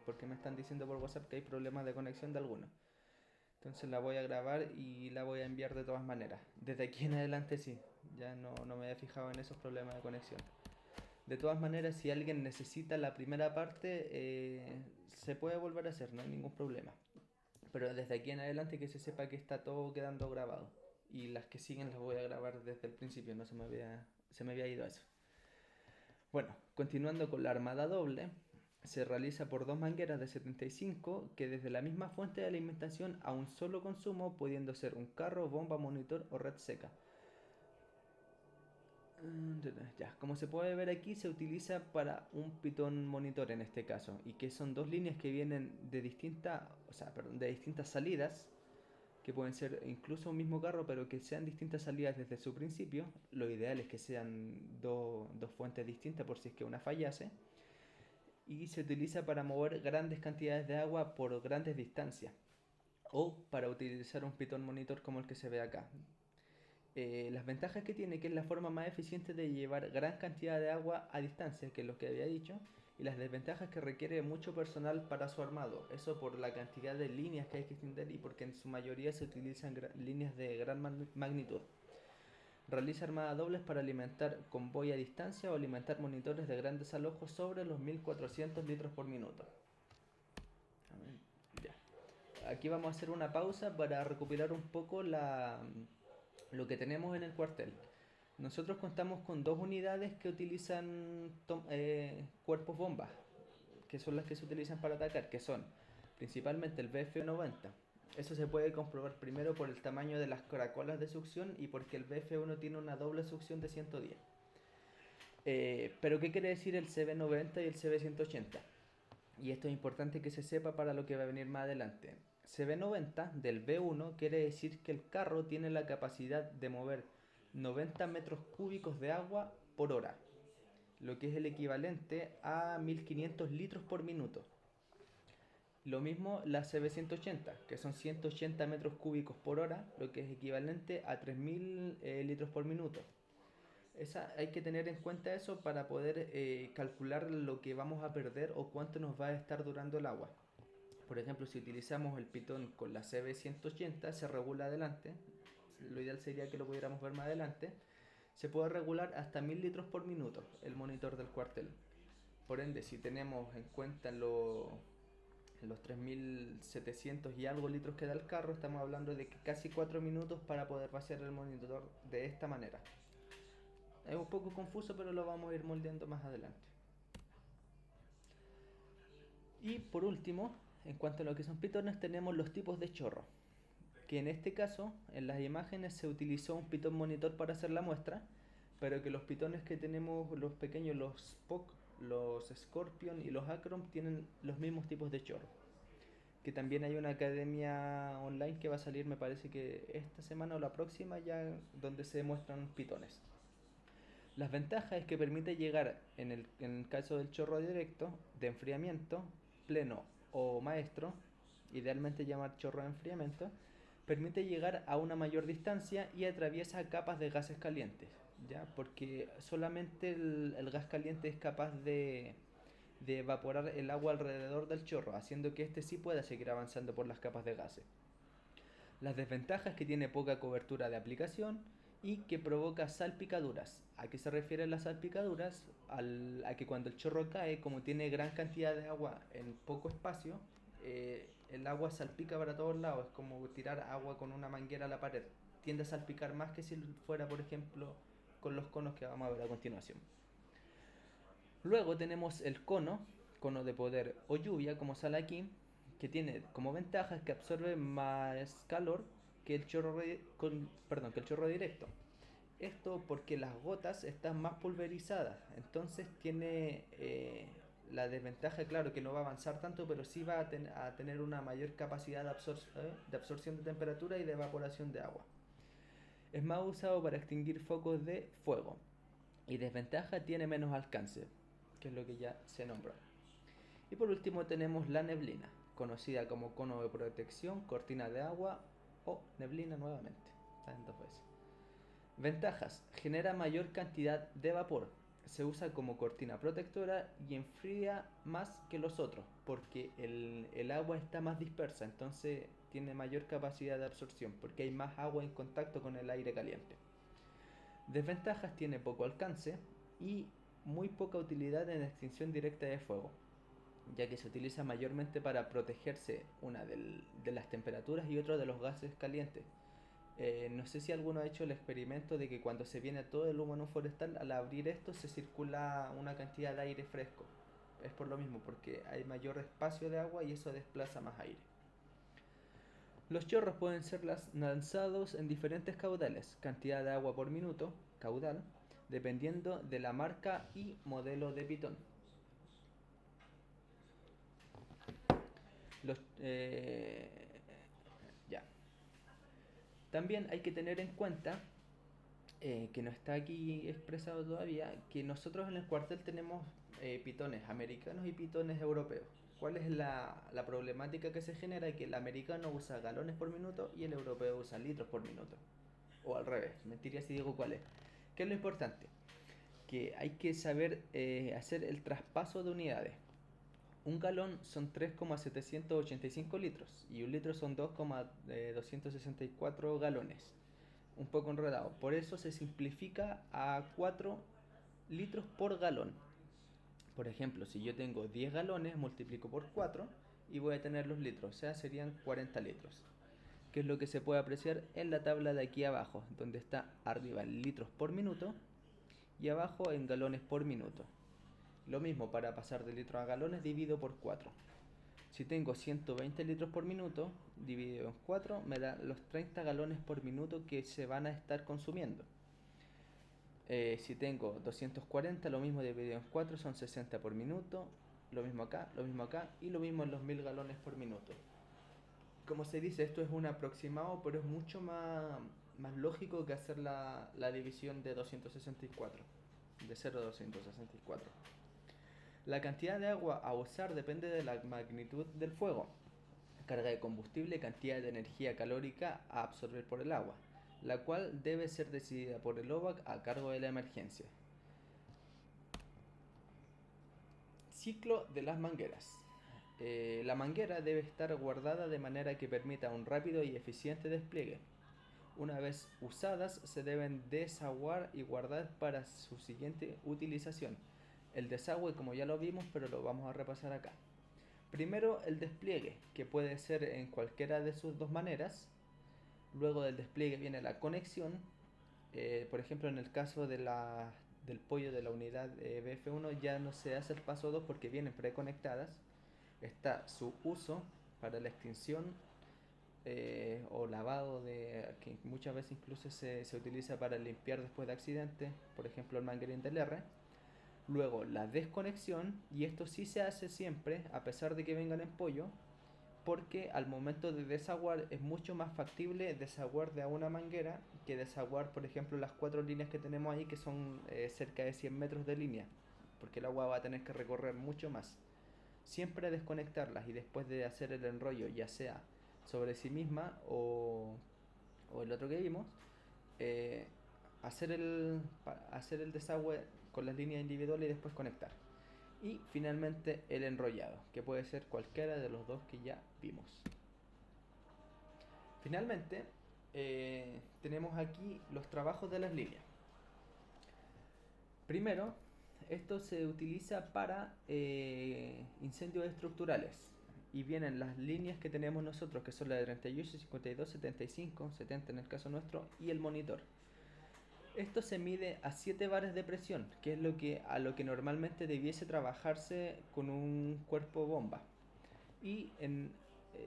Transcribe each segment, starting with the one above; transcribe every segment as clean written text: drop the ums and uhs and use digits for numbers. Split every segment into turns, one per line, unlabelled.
porque me están diciendo por WhatsApp que hay problemas de conexión de algunos. Entonces la voy a grabar y la voy a enviar de todas maneras. Desde aquí en adelante sí, ya no me he fijado en esos problemas de conexión. De todas maneras, si alguien necesita la primera parte, se puede volver a hacer, no hay ningún problema. Pero desde aquí en adelante que se sepa que está todo quedando grabado. Y las que siguen las voy a grabar desde el principio, no se me había ido eso. Bueno, continuando con la armada doble, se realiza por dos mangueras de 75 que desde la misma fuente de alimentación a un solo consumo, pudiendo ser un carro, bomba, monitor o red seca. Ya, como se puede ver aquí, se utiliza para un pitón monitor en este caso, y que son dos líneas que vienen de de distintas salidas, que pueden ser incluso un mismo carro, pero que sean distintas salidas desde su principio. Lo ideal es que sean dos fuentes distintas por si es que una fallase, y se utiliza para mover grandes cantidades de agua por grandes distancias, o para utilizar un pitón monitor como el que se ve acá. Las ventajas que tiene, que es la forma más eficiente de llevar gran cantidad de agua a distancia, que es lo que había dicho, y las desventajas que requiere mucho personal para su armado, eso por la cantidad de líneas que hay que extender y porque en su mayoría se utilizan líneas de gran magnitud. Realiza armadas dobles para alimentar convoy a distancia o alimentar monitores de grandes alojos sobre los 1400 litros por minuto. A ver, ya. Aquí vamos a hacer una pausa para recopilar un poco lo que tenemos en el cuartel. Nosotros contamos con dos unidades que utilizan cuerpos bombas, que son las que se utilizan para atacar, que son principalmente el BF-90. Eso se puede comprobar primero por el tamaño de las caracolas de succión y porque el BF-1 tiene una doble succión de 110. Pero ¿qué quiere decir el CB90 y el CB180? Y esto es importante que se sepa para lo que va a venir más adelante. CB90 del B1 quiere decir que el carro tiene la capacidad de mover 90 metros cúbicos de agua por hora, lo que es el equivalente a 1500 litros por minuto. Lo mismo la CB180, que son 180 metros cúbicos por hora, lo que es equivalente a 3000 litros por minuto. Hay que tener en cuenta eso para poder calcular lo que vamos a perder o cuánto nos va a estar durando el agua. Por ejemplo, si utilizamos el pitón con la CB180, se regula adelante. Lo ideal sería que lo pudiéramos ver más adelante. Se puede regular hasta 1000 litros por minuto el monitor del cuartel. Por ende, si tenemos en cuenta los 3700 y algo litros que da el carro, estamos hablando de que casi 4 minutos para poder vaciar el monitor de esta manera. Es un poco confuso, pero lo vamos a ir moldeando más adelante. Y por último, en cuanto a lo que son pitones, tenemos los tipos de chorro. Que en este caso, en las imágenes se utilizó un pitón monitor para hacer la muestra, pero que los pitones que tenemos, los pequeños, los POC, los Scorpion y los Acrom, tienen los mismos tipos de chorro. Que también hay una academia online que va a salir, me parece que esta semana o la próxima, ya donde se muestran pitones. Las ventajas es que permite llegar, en el caso del chorro directo, de enfriamiento, pleno o maestro, idealmente llamar chorro de enfriamiento, permite llegar a una mayor distancia y atraviesa capas de gases calientes, ¿ya? Porque solamente el gas caliente es capaz de evaporar el agua alrededor del chorro, haciendo que éste sí pueda seguir avanzando por las capas de gases. Las desventajas es que tiene poca cobertura de aplicación y que provoca salpicaduras. ¿A qué se refieren las salpicaduras? A que cuando el chorro cae, como tiene gran cantidad de agua en poco espacio, el agua salpica para todos lados. Es como tirar agua con una manguera a la pared. Tiende a salpicar más que si fuera, por ejemplo, con los conos que vamos a ver a continuación. Luego tenemos el cono de poder o lluvia, como sale aquí, que tiene como ventaja que absorbe más calor que que el chorro directo. Esto porque las gotas están más pulverizadas, entonces tiene la desventaja, claro, que no va a avanzar tanto, pero sí va a tener una mayor capacidad de absorción de temperatura y de evaporación de agua. Es más usado para extinguir focos de fuego. Y desventaja, tiene menos alcance, que es lo que ya se nombró. Y por último tenemos la neblina, conocida como cono de protección, cortina de agua o neblina nuevamente. Está en dos veces. Ventajas: genera mayor cantidad de vapor. se usa como cortina protectora y enfría más que los otros, porque el agua está más dispersa, entonces tiene mayor capacidad de absorción, porque hay más agua en contacto con el aire caliente. Desventajas: tiene poco alcance y muy poca utilidad en extinción directa de fuego, ya que se utiliza mayormente para protegerse, una de las temperaturas y otro de los gases calientes. No sé si alguno ha hecho el experimento de que cuando se viene todo el humo en un forestal, al abrir esto se circula una cantidad de aire fresco. Es por lo mismo, porque hay mayor espacio de agua y eso desplaza más aire. Los chorros pueden ser lanzados en diferentes caudales, cantidad de agua por minuto, caudal, dependiendo de la marca y modelo de pitón. Los, ya. También hay que tener en cuenta, que no está aquí expresado todavía, que nosotros en el cuartel tenemos pitones americanos y pitones europeos. ¿Cuál es la problemática que se genera? Que el americano usa galones por minuto y el europeo usa litros por minuto. O al revés, mentiría si digo cuál es. ¿Qué es lo importante? Que hay que saber hacer el traspaso de unidades. Un galón son 3,785 litros y un litro son 2,264 galones. Un poco enredado. Por eso se simplifica a 4 litros por galón. Por ejemplo, si yo tengo 10 galones, multiplico por 4 y voy a tener los litros, o sea, serían 40 litros. Que es lo que se puede apreciar en la tabla de aquí abajo, donde está arriba en litros por minuto y abajo en galones por minuto. Lo mismo, para pasar de litros a galones, divido por 4. Si tengo 120 litros por minuto, dividido en 4, me da los 30 galones por minuto que se van a estar consumiendo. Si tengo 240, lo mismo dividido en 4 son 60 por minuto. Lo mismo acá y lo mismo en los 1000 galones por minuto. Como se dice, esto es un aproximado, pero es mucho más lógico que hacer la división de 264, de 0 a 264. La cantidad de agua a usar depende de la magnitud del fuego, carga de combustible, cantidad de energía calórica a absorber por el agua, la cual debe ser decidida por el OVAC a cargo de la emergencia. Ciclo de las mangueras. La manguera debe estar guardada de manera que permita un rápido y eficiente despliegue. Una vez usadas, se deben desaguar y guardar para su siguiente utilización. El desagüe, como ya lo vimos, pero lo vamos a repasar acá. Primero, el despliegue, que puede ser en cualquiera de sus dos maneras. Luego del despliegue viene la conexión. Por ejemplo, en el caso del pollo de la unidad BF1 ya no se hace el paso 2 porque vienen preconectadas. Está su uso para la extinción o lavado, que muchas veces incluso se utiliza para limpiar después de accidentes, por ejemplo el manguerín del R. Luego la desconexión, y esto sí se hace siempre, a pesar de que vengan en pollo, porque al momento de desaguar es mucho más factible desaguar de a una manguera que desaguar, por ejemplo, las 4 líneas que tenemos ahí, que son cerca de 100 metros de línea, porque el agua va a tener que recorrer mucho más. Siempre desconectarlas y después de hacer el enrollo, ya sea sobre sí misma o el otro que vimos, eh, hacer el desagüe con las líneas individuales y después conectar. Y finalmente el enrollado, que puede ser cualquiera de los dos que ya vimos. Finalmente, tenemos aquí los trabajos de las líneas. Primero, esto se utiliza para incendios estructurales. Y vienen las líneas que tenemos nosotros, que son la de 38, 52, 75, 70 en el caso nuestro, y el monitor. Esto se mide a 7 bares de presión, que es a lo que normalmente debiese trabajarse con un cuerpo bomba. Y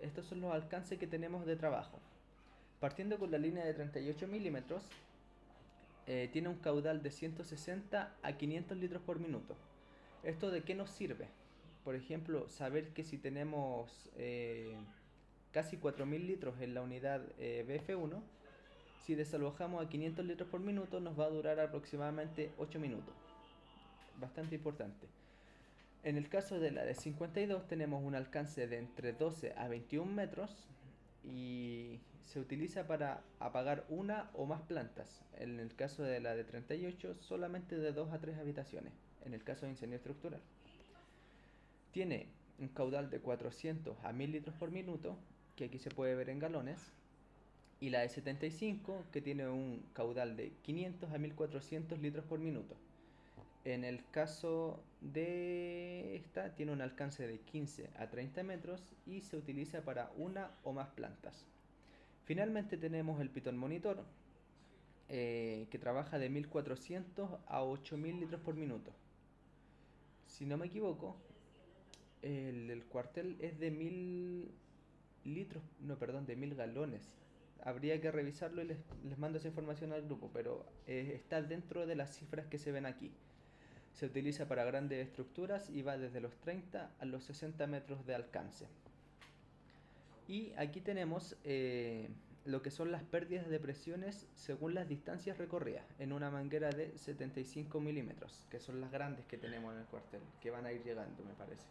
estos son los alcances que tenemos de trabajo. Partiendo con la línea de 38 milímetros, tiene un caudal de 160 a 500 litros por minuto. ¿Esto de qué nos sirve? Por ejemplo, saber que si tenemos casi 4000 litros en la unidad BF1, si desalojamos a 500 litros por minuto nos va a durar aproximadamente 8 minutos. Bastante importante. En el caso de la de 52 tenemos un alcance de entre 12 a 21 metros y se utiliza para apagar una o más plantas. En el caso de la de 38, solamente de 2 a 3 habitaciones, en el caso de incendio estructural. Tiene un caudal de 400 a 1000 litros por minuto, que aquí se puede ver en galones, y la de 75, que tiene un caudal de 500 a 1400 litros por minuto. En el caso de esta, tiene un alcance de 15 a 30 metros y se utiliza para una o más plantas. Finalmente tenemos el pitón monitor, que trabaja de 1400 a 8000 litros por minuto. Si no me equivoco, el cuartel es de 1000 litros, no, perdón, de 1000 galones. Habría que revisarlo y les mando esa información al grupo, pero está dentro de las cifras que se ven aquí. Se utiliza para grandes estructuras y va desde los 30 a los 60 metros de alcance. Y aquí tenemos lo que son las pérdidas de presiones según las distancias recorridas en una manguera de 75 milímetros, que son las grandes que tenemos en el cuartel, que van a ir llegando, me parece.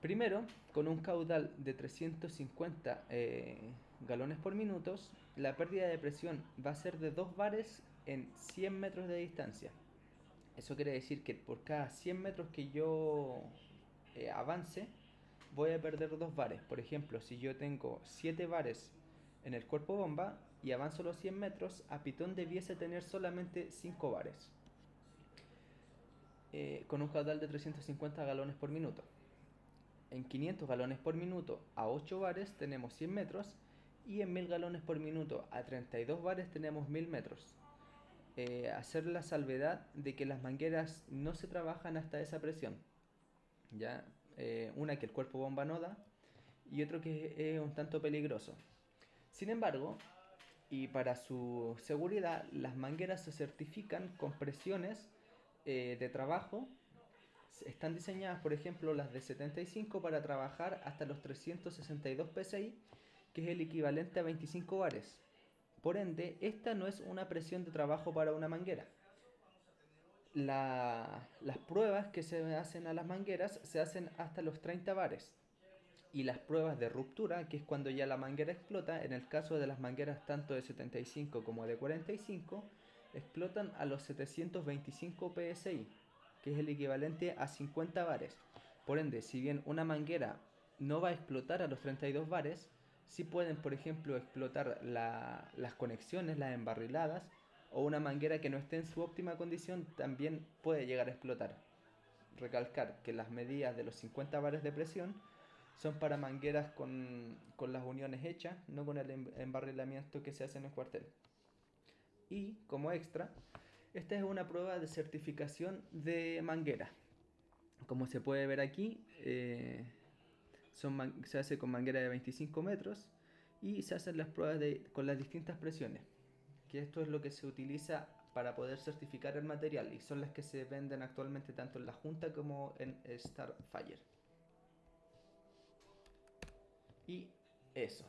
Primero, con un caudal de 350 galones por minuto, la pérdida de presión va a ser de 2 bares en 100 metros de distancia. Eso quiere decir que por cada 100 metros que yo avance, voy a perder 2 bares. Por ejemplo, si yo tengo 7 bares en el cuerpo bomba y avanzo los 100 metros, a pitón debiese tener solamente 5 bares. Con un caudal de 350 galones por minuto. En 500 galones por minuto a 8 bares tenemos 100 metros y en 1000 galones por minuto a 32 bares tenemos 1000 metros. Hacer la salvedad de que las mangueras no se trabajan hasta esa presión. ¿Ya? Una que el cuerpo bomba no da y otro que es un tanto peligroso. Sin embargo, y para su seguridad, las mangueras se certifican con presiones de trabajo. Están diseñadas, por ejemplo, las de 75 para trabajar hasta los 362 psi, que es el equivalente a 25 bares. Por ende, esta no es una presión de trabajo para una manguera. Las pruebas que se hacen a las mangueras se hacen hasta los 30 bares. Y las pruebas de ruptura, que es cuando ya la manguera explota, en el caso de las mangueras tanto de 75 como de 45, explotan a los 725 psi, que es el equivalente a 50 bares. Por ende, si bien una manguera no va a explotar a los 32 bares, sí pueden, por ejemplo, explotar las conexiones, las embarriladas, o una manguera que no esté en su óptima condición también puede llegar a explotar. Recalcar que las medidas de los 50 bares de presión son para mangueras con las uniones hechas, no con el embarrilamiento que se hace en el cuartel. Y como extra, esta es una prueba de certificación de manguera. Como se puede ver aquí, se hace con manguera de 25 metros y se hacen las pruebas con las distintas presiones, que esto es lo que se utiliza para poder certificar el material y son las que se venden actualmente tanto en la Junta como en Starfire. Y eso.